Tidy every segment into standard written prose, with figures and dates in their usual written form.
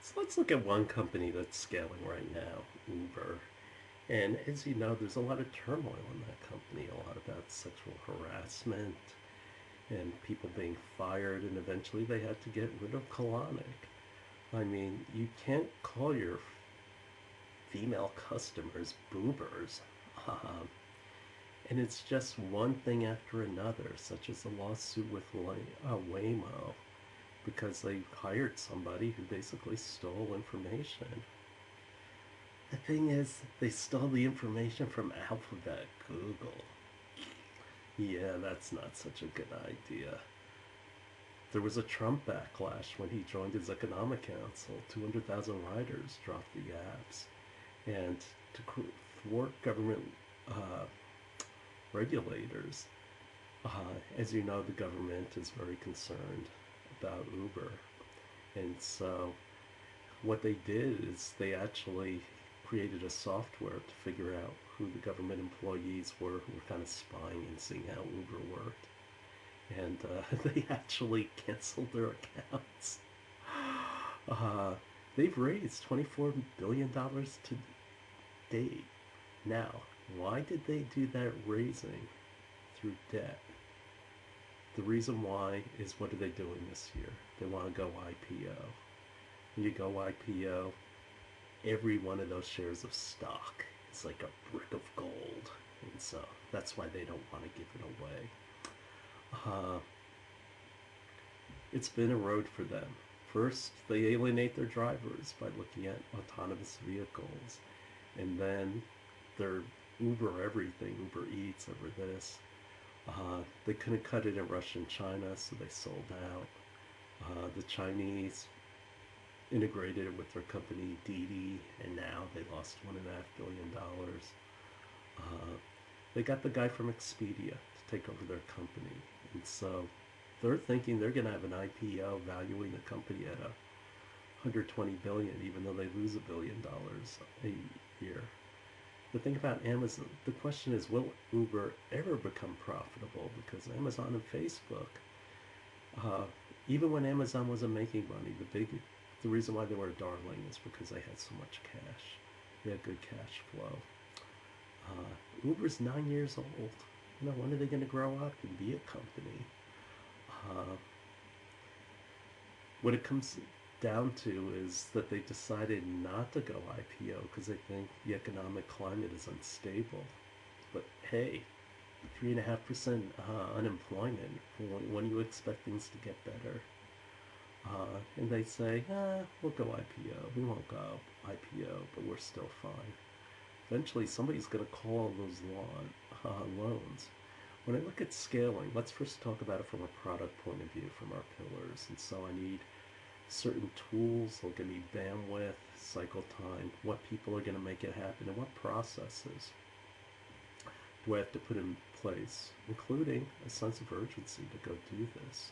So let's look at one company that's scaling right now, Uber. And as you know, there's a lot of turmoil in that company, a lot about sexual harassment and people being fired, and eventually they had to get rid of Kalanick. I mean, you can't call your female customers boobers. Um, and it's just one thing after another, such as a lawsuit with Waymo, because they hired somebody who basically stole information. The thing is, they stole the information from Alphabet, Google. Yeah, that's not such a good idea. There was a Trump backlash when he joined his economic council. 200,000 riders dropped the apps. And to thwart government uh, regulators, as you know, the government is very concerned about Uber. And so what they did is they actually created a software to figure out who the government employees were who were kind of spying and seeing how Uber worked. And they actually canceled their accounts. Uh, they've raised $24 billion to date. Now, why did they do that raising through debt? The reason why is, what are they doing this year? They want to go IPO. When you go IPO, every one of those shares of stock is like a brick of gold. And so that's why they don't want to give it away. Uh, it's been a road for them. First, they alienate their drivers by looking at autonomous vehicles, and then they're Uber everything, Uber Eats, Uber this. They couldn't cut it in Russia and China, so they sold out. The Chinese integrated it with their company Didi, and now they lost $1.5 billion. Uh, they got the guy from Expedia to take over their company, and so they're thinking they're going to have an IPO valuing the company at 120 billion, even though they lose $1 billion a year. The thing about Amazon, the question is, will Uber ever become profitable? Because Amazon and Facebook, uh, even when Amazon wasn't making money, the reason why they were a darling is because they had so much cash. They had good cash flow. Uber's 9 years old. You know, when are they going to grow up and be a company? Uh, what it comes down to is that they decided not to go IPO because they think the economic climate is unstable. But hey, 3.5% unemployment. When do you expect things to get better? And they say, we'll go IPO. We won't go IPO, but we're still fine. Eventually, somebody's going to call all those loans. When I look at scaling, let's first talk about it from a product point of view, from our pillars. And so I need certain tools, they're going to need bandwidth, cycle time, what people are going to make it happen, and what processes do I have to put in place, including a sense of urgency to go do this.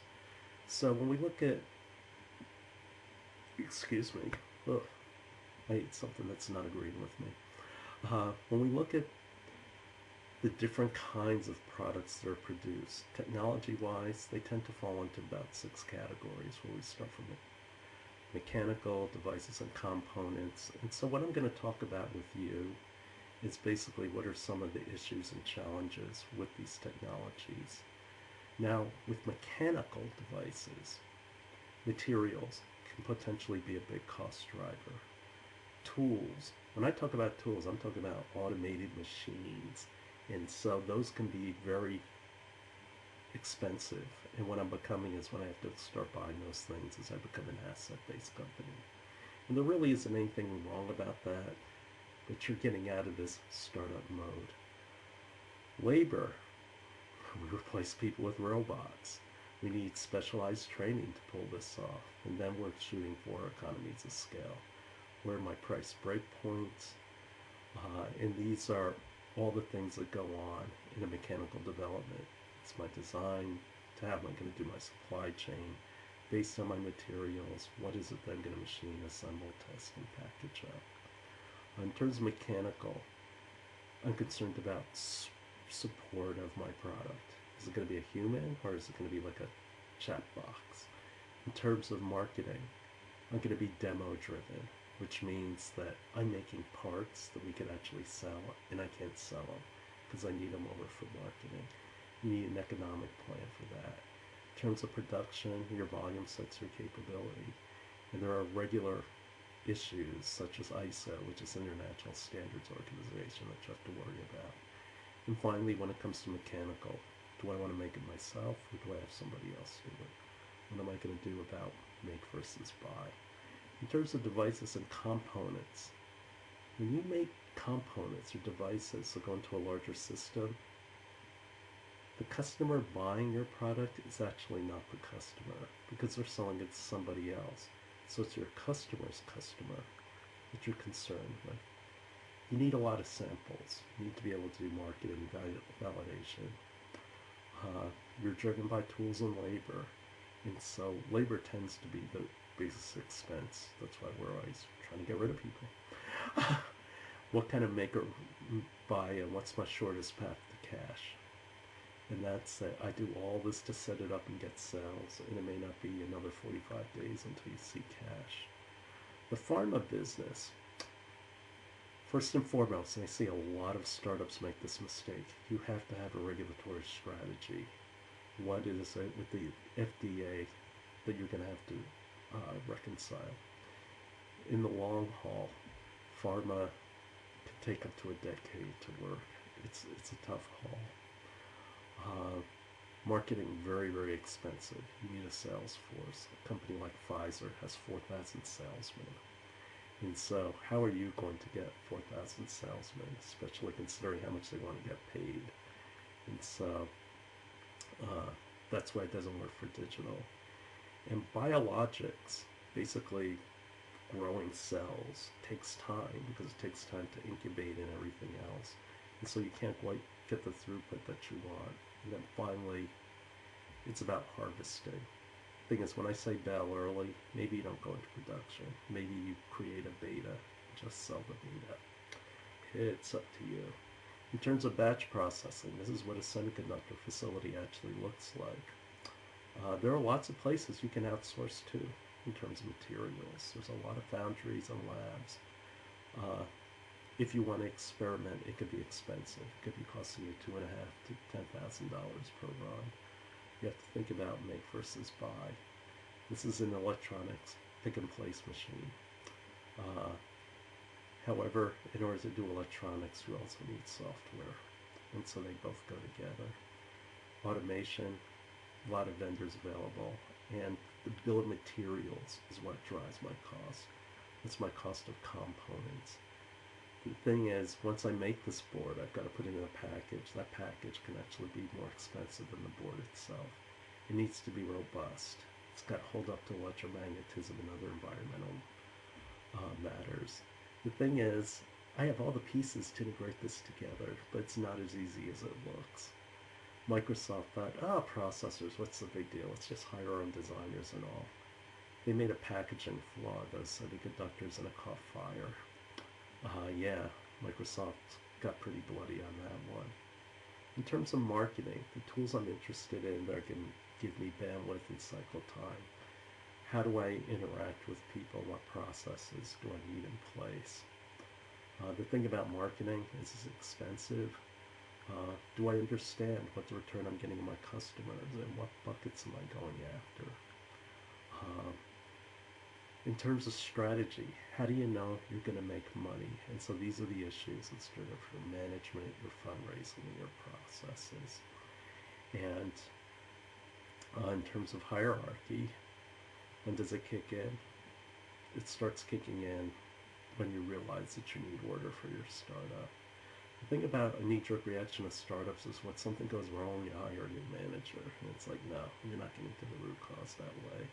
So when we look at, excuse me, ugh, I ate something that's not agreeing with me. When we look at the different kinds of products that are produced, technology-wise, they tend to fall into about 6 categories, where we start from mechanical devices and components. And so what I'm going to talk about with you is basically what are some of the issues and challenges with these technologies. Now, with mechanical devices, materials can potentially be a big cost driver. Tools, when I talk about tools, I'm talking about automated machines. And so those can be very expensive. And what I'm becoming is, when I have to start buying those things, is I become an asset-based company. And there really isn't anything wrong about that, but you're getting out of this startup mode. Labor, we replace people with robots. We need specialized training to pull this off. And then we're shooting for economies of scale. Where are my price breakpoints? And these are all the things that go on in a mechanical development. It's my design, to how am I going to do my supply chain, based on my materials, what is it that I'm going to machine, assemble, test, and package up. In terms of mechanical, I'm concerned about support of my product. Is it going to be a human, or is it going to be like a chat box? In terms of marketing, I'm going to be demo driven, which means that I'm making parts that we could actually sell, and I can't sell them because I need them over for marketing. You need an economic plan for that. In terms of production, your volume sets your capability, and there are regular issues such as ISO, which is International Standards Organization, that you have to worry about. And finally, when it comes to mechanical, do I want to make it myself or do I have somebody else do it? What am I going to do about make versus buy? In terms of devices and components, when you make components or devices that go into a larger system, the customer buying your product is actually not the customer because they're selling it to somebody else. So it's your customer's customer that you're concerned with. You need a lot of samples. You need to be able to do marketing validation. You're driven by tools and labor. And so labor tends to be the biggest expense. That's why we're always trying to get rid of people. What kind of make or buy and what's my shortest path to cash? And that's it. I do all this to set it up and get sales, and it may not be another 45 days until you see cash. The pharma business, first and foremost, and I see a lot of startups make this mistake, you have to have a regulatory strategy. What is it with the FDA that you're going to have to reconcile? In the long haul, pharma can take up to a decade to work. It's a tough haul. Marketing, very, very expensive. You need a sales force. A company like Pfizer has 4,000 salesmen. And so how are you going to get 4,000 salesmen, especially considering how much they want to get paid? And so that's why it doesn't work for digital. And biologics, basically growing cells, takes time because it takes time to incubate and everything else. And so you can't quite get the throughput that you want. And then finally, it's about harvesting. Thing is, when I say bail early, maybe you don't go into production. Maybe you create a beta, just sell the beta. It's up to you. In terms of batch processing, this is what a semiconductor facility actually looks like. There are lots of places you can outsource to in terms of materials. There's a lot of foundries and labs. If you want to experiment, it could be expensive. It could be costing you $2,500 to $10,000 per run. You have to think about make versus buy. This is an electronics pick and place machine. However, in order to do electronics, you also need software, and so they both go together. Automation, a lot of vendors available, and the bill of materials is what drives my cost. It's my cost of components. The thing is, once I make this board, I've got to put it in a package. That package can actually be more expensive than the board itself. It needs to be robust. It's got to hold up to electromagnetism and other environmental matters. The thing is, I have all the pieces to integrate this together, but it's not as easy as it looks. Microsoft thought, processors, what's the big deal? Let's just hire our own designers and all. They made a packaging flaw, those semiconductors, and it caught fire. Yeah, Microsoft got pretty bloody on that one. In terms of marketing, the tools I'm interested in that can give me bandwidth and cycle time. How do I interact with people? What processes do I need in place? The thing about marketing is it's expensive. Do I understand what the return I'm getting to my customers and what buckets am I going after? In terms of strategy, how do you know you're going to make money? And so these are the issues in sort of your management, your fundraising, and your processes. And in terms of hierarchy, when does it kick in? It starts kicking in when you realize that you need order for your startup. The thing about a knee-jerk reaction of startups is when something goes wrong, you hire a new manager. And it's like, no, you're not getting to the root cause that way.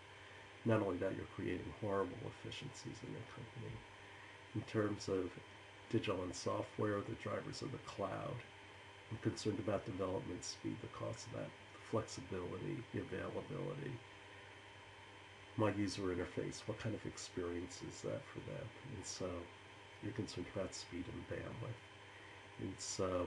Not only that, you're creating horrible efficiencies in your company. In terms of digital and software, the drivers of the cloud, I'm concerned about development speed, the cost of that, the flexibility, the availability. My user interface, what kind of experience is that for them? And so you're concerned about speed and bandwidth. And so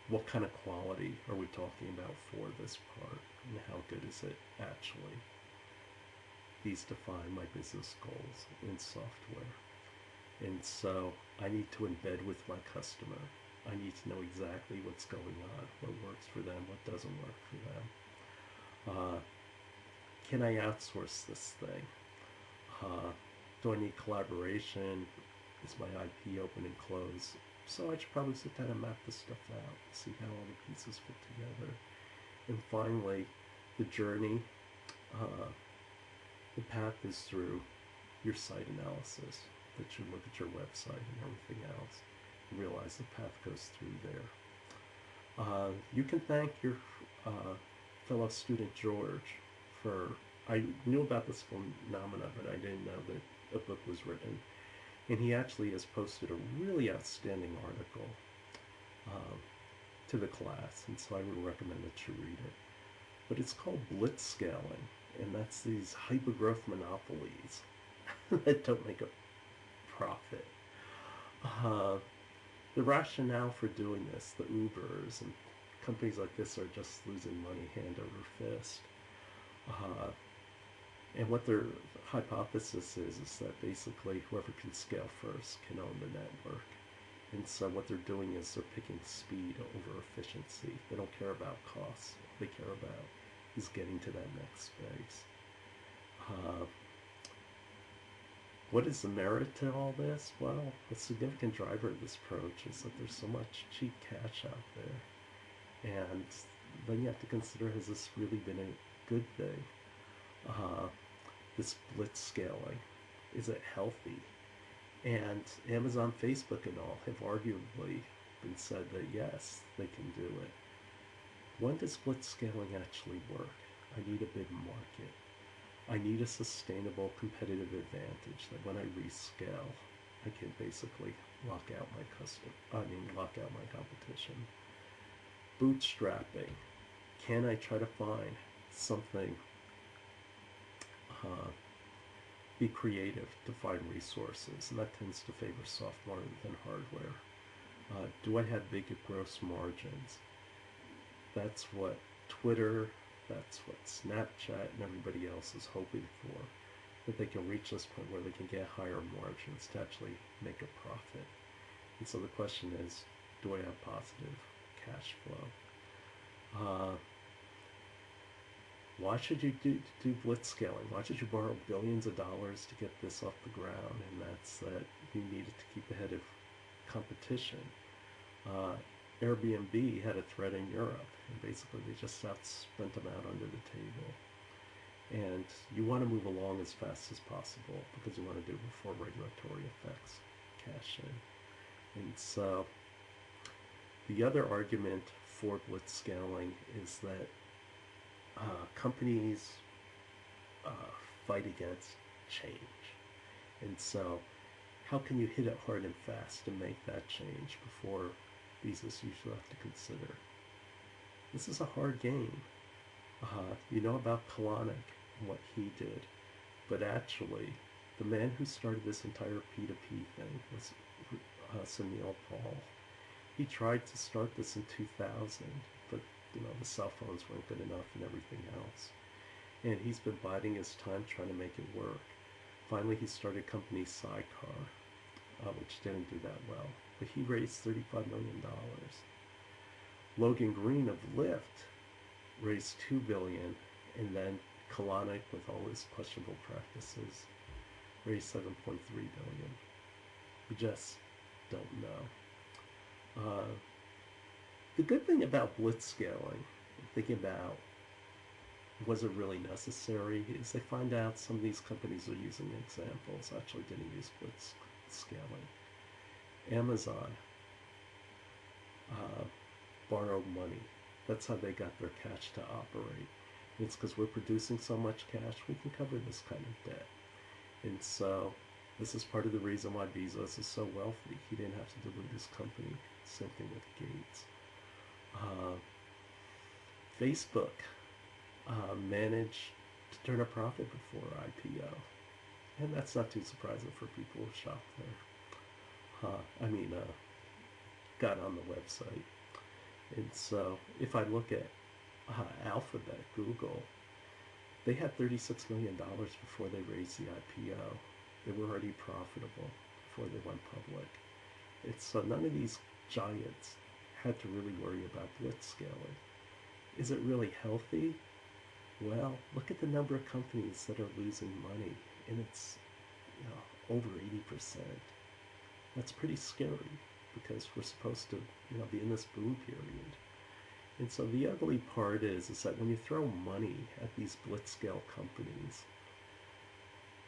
what kind of quality are we talking about for this part? And how good is it actually? these define my business goals in software. And so I need to embed with my customer. I need to know exactly what's going on, what works for them, what doesn't work for them. Can I outsource this thing? Do I need collaboration? Is my IP open and closed? So I should probably sit down and map this stuff out, see how all the pieces fit together. And finally, the journey, the path is through your site analysis, that you look at your website and everything else, and realize the path goes through there. You can thank your fellow student George for, I knew about this phenomena, but I didn't know that a book was written. And he actually has posted a really outstanding article to the class, and so I would recommend that you read it. But it's called blitzscaling, and that's these hypergrowth monopolies that don't make a profit. The rationale for doing this, the Ubers and companies like this are just losing money hand over fist. And what their hypothesis is that basically whoever can scale first can own the network. And so what they're doing is they're picking speed over efficiency. They don't care about costs. What they care about is getting to that next space. What is the merit to all this? Well, a significant driver of this approach is that there's so much cheap cash out there. And then you have to consider, has this really been a good thing? This blitz scaling, is it healthy? And Amazon, Facebook, and all have arguably been said that yes, they can do it. When does blitz scaling actually work? I need a big market. I need a sustainable competitive advantage that when I rescale, I can basically lock out my competition. Bootstrapping. Can I try to find something, be creative to find resources, and that tends to favor software than hardware. Do I have big gross margins? That's what Twitter, that's what Snapchat and everybody else is hoping for, that they can reach this point where they can get higher margins to actually make a profit. And so the question is, do I have positive cash flow? Why should you do blitz scaling? Why should you borrow billions of dollars to get this off the ground? And that's that you needed to keep ahead of competition. Airbnb had a threat in Europe, and basically they just spent them out under the table. And you want to move along as fast as possible because you want to do it before regulatory effects cash in. And so the other argument for blitz scaling is that companies fight against change. And so how can you hit it hard and fast to make that change before these issues you have to consider? This is a hard game. You know about Kalanick and what he did, but actually the man who started this entire P2P thing was Sunil Paul. He tried to start this in 2000, but the cell phones weren't good enough and everything else. And he's been biding his time trying to make it work. Finally, he started company Sidecar, which didn't do that well, but he raised $35 million. Logan Green of Lyft raised $2 billion, and then Kalanick, with all his questionable practices, raised $7.3 billion. We just don't know. The good thing about blitzscaling, thinking about was it really necessary, is they find out some of these companies are using examples actually didn't use blitzscaling. Amazon borrowed money. That's how they got their cash to operate. And it's because we're producing so much cash, we can cover this kind of debt. And so this is part of the reason why Bezos is so wealthy. He didn't have to dilute his company. Same thing with Gates. Facebook managed to turn a profit before IPO. And that's not too surprising for people who shop there. Got on the website. And so if I look at Alphabet, Google, They had $36 million before they raised the IPO. They were already profitable before they went public. It's so none of these giants had to really worry about blitzscaling. Is it really healthy? Well, look at the number of companies that are losing money, and it's over 80%. That's pretty scary because we're supposed to be in this boom period. And so the ugly part is that when you throw money at these blitzscale companies,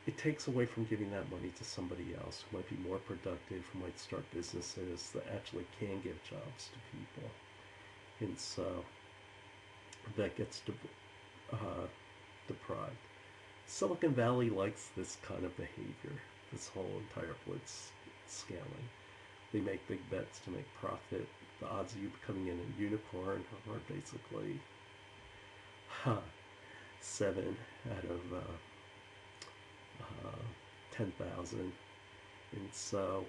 it takes away from giving that money to somebody else who might be more productive, who might start businesses that actually can give jobs to people. And so that gets deprived. Silicon Valley likes this kind of behavior, this whole entire blitz scaling. They make big bets to make profit. The odds of you becoming a unicorn are basically 7 out of 10,000. And so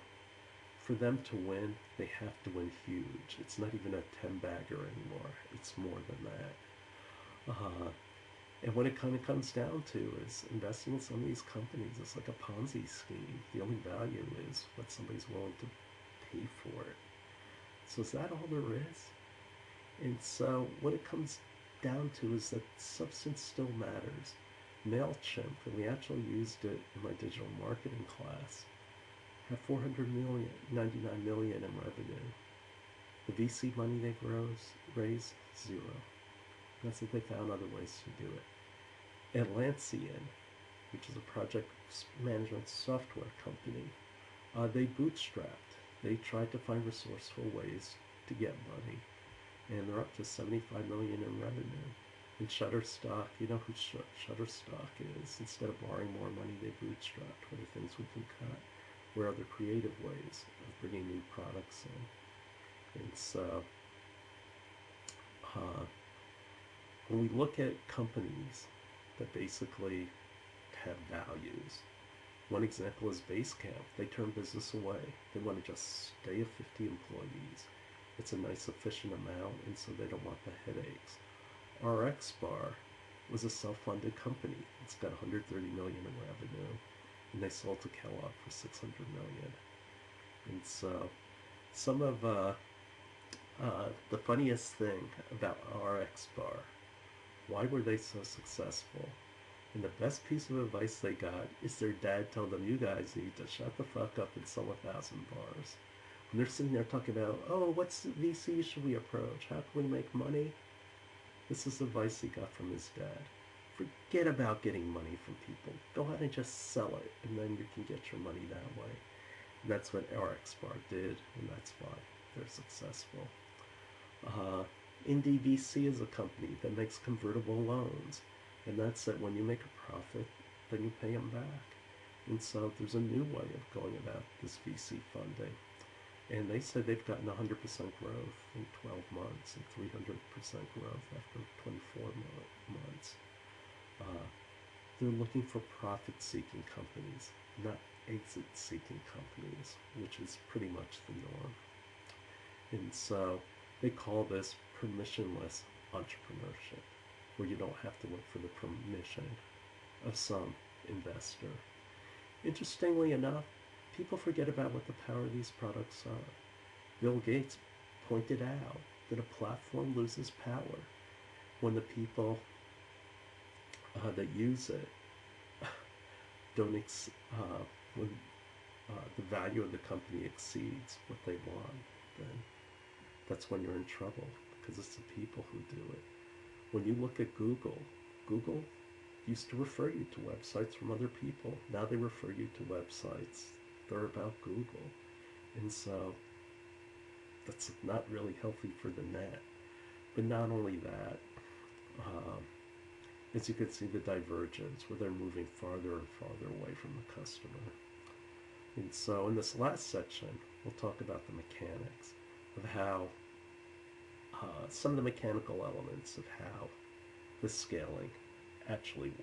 for them to win, they have to win huge. It's not even a 10 bagger anymore. It's more than that. And what it kind of comes down to is investing in some of these companies is like a Ponzi scheme. The only value is what somebody's willing to pay for it. So is that all there is? And so what it comes down to is that substance still matters. MailChimp, and we actually used it in my digital marketing class, had 499 million in revenue. The VC money they raised, zero. That's if they found other ways to do it. Atlassian, which is a project management software company, they bootstrapped. They tried to find resourceful ways to get money, and they're up to 75 million in revenue. And Shutterstock, you know who Shutterstock is. Instead of borrowing more money, they bootstrapped. What are things we can cut? Where are the creative ways of bringing new products in? And so, when we look at companies that basically have values, one example is Basecamp. They turn business away. They want to just stay at 50 employees. It's a nice efficient amount, and so they don't want the headaches. RX Bar was a self-funded company. It's got 130 million in revenue, and they sold to Kellogg for 600 million. And so some of the funniest thing about RX Bar, why were they so successful? And the best piece of advice they got is their dad told them, you guys need to shut the fuck up and sell 1,000 bars. And they're sitting there talking about, oh, what's VC should we approach? How can we make money? This is advice he got from his dad. Forget about getting money from people. Go ahead and just sell it, and then you can get your money that way. And that's what RX Bar did, and that's why they're successful. Indie VC is a company that makes convertible loans, and that's that when you make a profit, then you pay them back. And so there's a new way of going about this VC funding. And they said they've gotten 100% growth in 12 months and 300% growth after 24 months. They're looking for profit-seeking companies, not exit-seeking companies, which is pretty much the norm. And so they call this permissionless entrepreneurship, where you don't have to look for the permission of some investor. Interestingly enough, people forget about what the power of these products are. Bill Gates pointed out that a platform loses power when the people that use it don't when the value of the company exceeds what they want. Then that's when you're in trouble, because it's the people who do it. When you look at Google used to refer you to websites from other people. Now they refer you to websites that are about Google. And so that's not really healthy for the net. But not only that, as you can see, the divergence where they're moving farther and farther away from the customer. And so in this last section, we'll talk about the mechanics of how some of the mechanical elements of how the scaling actually works.